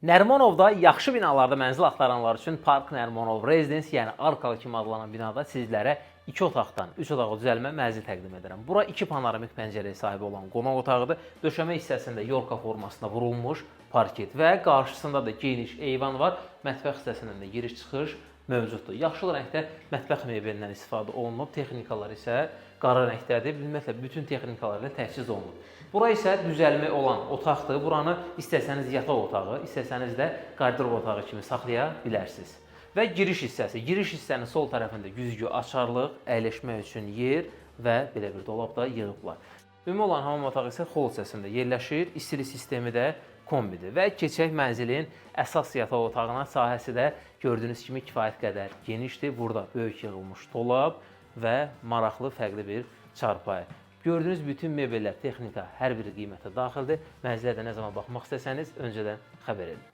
Nərimanovda yaxşı binalarda mənzil axtaranlar üçün Park Nərimanov Residence, yəni Arkalı kimi adlanan binada sizlərə 2 otaqdan 3 otağa düzəlmə mənzil təqdim edirəm. Bura 2 panoramik pəncərəyə sahib olan qonaq otağıdır. Döşəmə hissəsində yorka formasında vurulmuş parket və qarşısında da geniş eyvan var. Mətbəx hissəsindən də giriş-çıxış mövcuddur. Yaşıl rəngdə mətbəx mebelindən istifadə olunub, texnikalar isə qara rəngdədir. Ümumiyyətlə bütün texnikalarla təchiz olunub. Bura isə düzəlmə olan otaqdır. Buranı istəsəniz yataq otağı, istəsəniz də qardırob otağı kimi saxlaya bilərsiniz. Və giriş hissəsi. Giriş hissənin sol tərəfində güzgü, açarlıq, əyləşmək üçün yer və belə bir dolab da yığıblar. Ümumi olan hamam otağı isə xol hissəsində yerləşir. İstilik sistemi də kombidir və keçək mənzilin əsas yataq otağına. Sahəsi də gördüyünüz kimi kifayət qədər genişdir. Burada böyük yığılmış dolab və maraqlı fərqli bir çarpayı. Gördüyünüz bütün mebellər, texnika hər biri qiymətə daxildir. Mənzilə də nə zaman baxmaq istəsəniz öncədən xəbər edin.